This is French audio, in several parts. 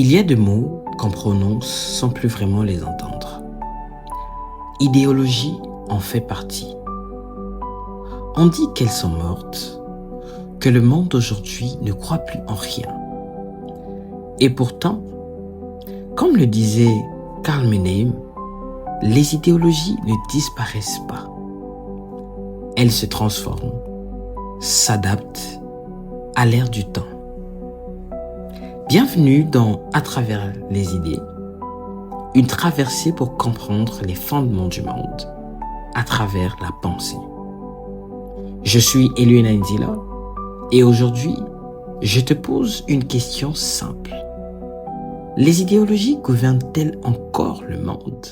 Il y a des mots qu'on prononce sans plus vraiment les entendre. Idéologie en fait partie. On dit qu'elles sont mortes, que le monde d'aujourd'hui ne croit plus en rien. Et pourtant, comme le disait Carl Menem, les idéologies ne disparaissent pas. Elles se transforment, s'adaptent à l'ère du temps. Bienvenue dans À travers les idées, une traversée pour comprendre les fondements du monde à travers la pensée. Je suis Eliana Ndila et aujourd'hui, je te pose une question simple. Les idéologies gouvernent-elles encore le monde ?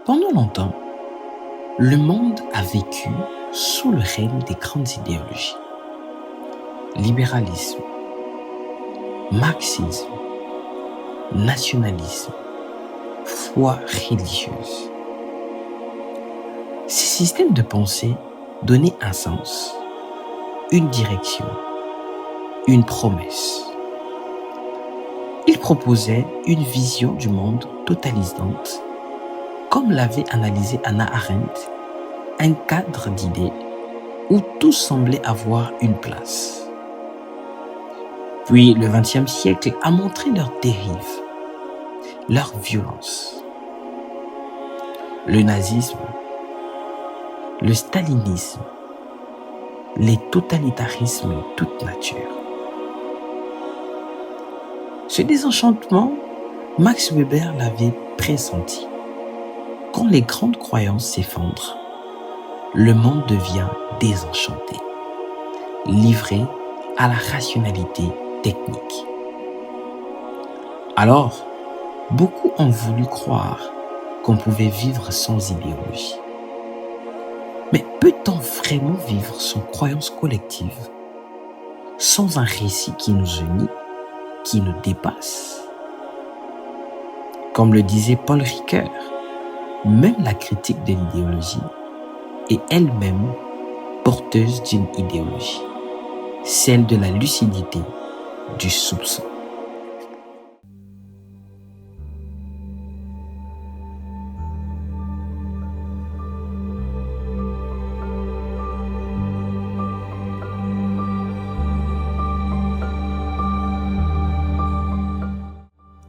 Pendant longtemps, le monde a vécu sous le règne des grandes idéologies. Libéralisme, marxisme, nationalisme, foi religieuse. Ces systèmes de pensée donnaient un sens, une direction, une promesse. Ils proposaient une vision du monde totalisante, comme l'avait analysé Hannah Arendt, un cadre d'idées où tout semblait avoir une place. Puis le XXe siècle a montré leurs dérives, leur violence. Le nazisme, le stalinisme, les totalitarismes de toute nature. Ce désenchantement, Max Weber l'avait pressenti. Quand les grandes croyances s'effondrent, le monde devient désenchanté, livré à la rationalité technique. Alors, beaucoup ont voulu croire qu'on pouvait vivre sans idéologie. Mais peut-on vraiment vivre sans croyance collective, sans un récit qui nous unit, qui nous dépasse ? Comme le disait Paul Ricoeur, même la critique de l'idéologie est elle-même porteuse d'une idéologie, celle de la lucidité, du soupçon.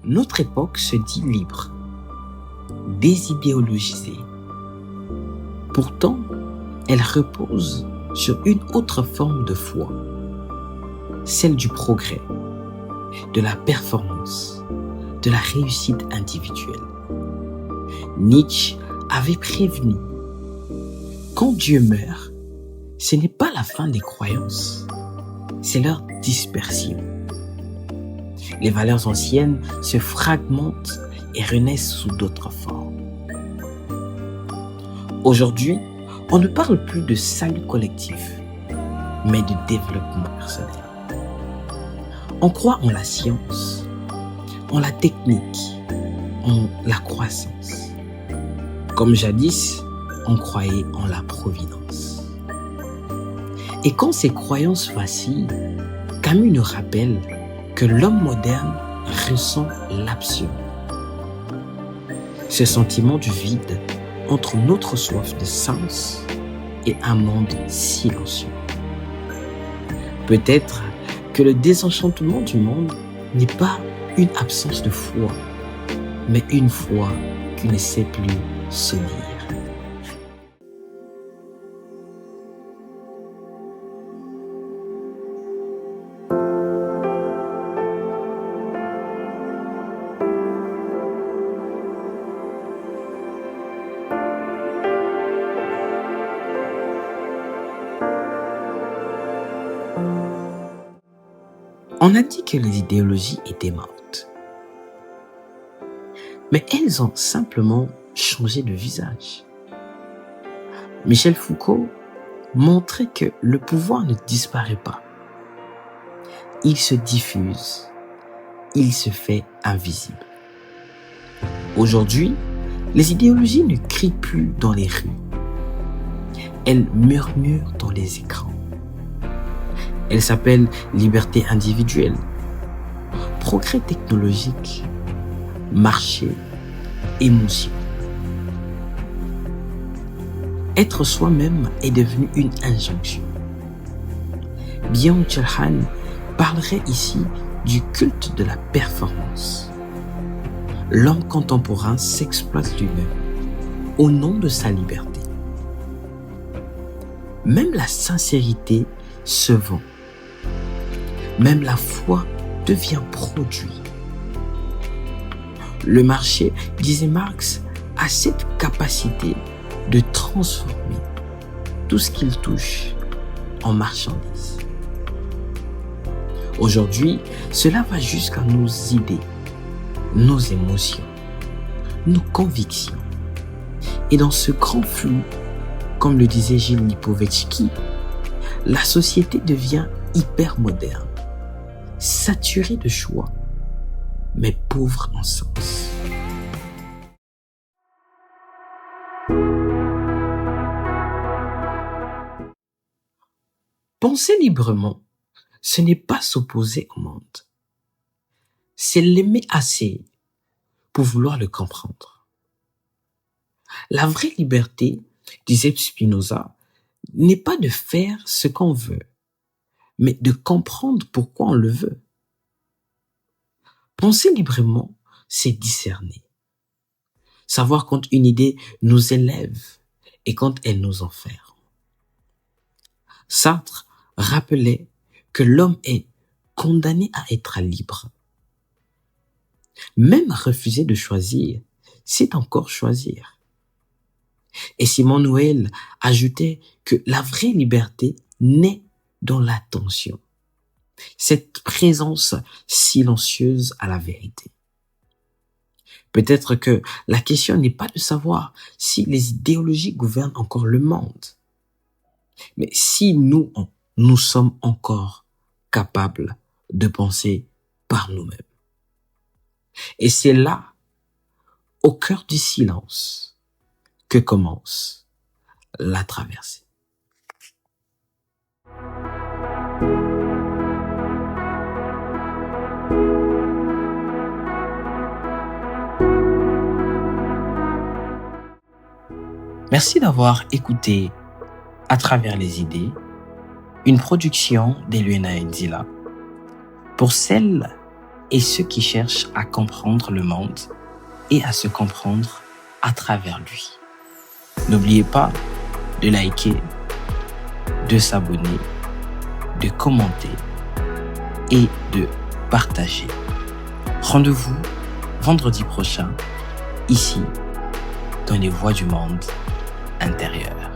Notre époque se dit libre, désidéologisée. Pourtant, elle repose sur une autre forme de foi, celle du progrès, de la performance, de la réussite individuelle. Nietzsche avait prévenu, quand Dieu meurt, ce n'est pas la fin des croyances, c'est leur dispersion. Les valeurs anciennes se fragmentent et renaissent sous d'autres formes. Aujourd'hui, on ne parle plus de salut collectif, mais de développement personnel. On croit en la science, en la technique, en la croissance. Comme jadis, on croyait en la providence. Et quand ces croyances vacillent, Camus nous rappelle que l'homme moderne ressent l'absolu. Ce sentiment du vide entre notre soif de sens et un monde silencieux. Peut-être que le désenchantement du monde n'est pas une absence de foi, mais une foi qui ne sait plus se lire. On a dit que les idéologies étaient mortes. Mais elles ont simplement changé de visage. Michel Foucault montrait que le pouvoir ne disparaît pas. Il se diffuse, il se fait invisible. Aujourd'hui, les idéologies ne crient plus dans les rues. elle murmure dans les écrans. Elle s'appelle liberté individuelle, progrès technologique, marché, émotion. Être soi-même est devenu une injonction. Byung-Chul Han parlerait ici du culte de la performance. L'homme contemporain s'exploite lui-même au nom de sa liberté. Même la sincérité se vend. Même la foi devient produit. Le marché, disait Marx, a cette capacité de transformer tout ce qu'il touche en marchandises. Aujourd'hui, cela va jusqu'à nos idées, nos émotions, nos convictions. Et dans ce grand flou, comme le disait Gilles Lipovetsky, la société devient hyper moderne, saturée de choix, mais pauvre en sens. Penser librement, ce n'est pas s'opposer au monde. C'est l'aimer assez pour vouloir le comprendre. La vraie liberté, disait Spinoza, n'est pas de faire ce qu'on veut, mais de comprendre pourquoi on le veut. Penser librement, c'est discerner. Savoir quand une idée nous élève et quand elle nous enferme. Sartre rappelait que l'homme est condamné à être libre. Même refuser de choisir, c'est encore choisir. Et Simon Noël ajoutait que la vraie liberté naît dans l'attention, cette présence silencieuse à la vérité. Peut-être que la question n'est pas de savoir si les idéologies gouvernent encore le monde, mais si nous sommes encore capables de penser par nous-mêmes. Et c'est là, au cœur du silence, que commence la traversée. Merci d'avoir écouté À travers les idées, une production d'Elena Enzila pour celles et ceux qui cherchent à comprendre le monde et à se comprendre à travers lui. N'oubliez pas de liker, de s'abonner, de commenter et de partager. Rendez-vous vendredi prochain, ici, dans les voies du monde intérieur.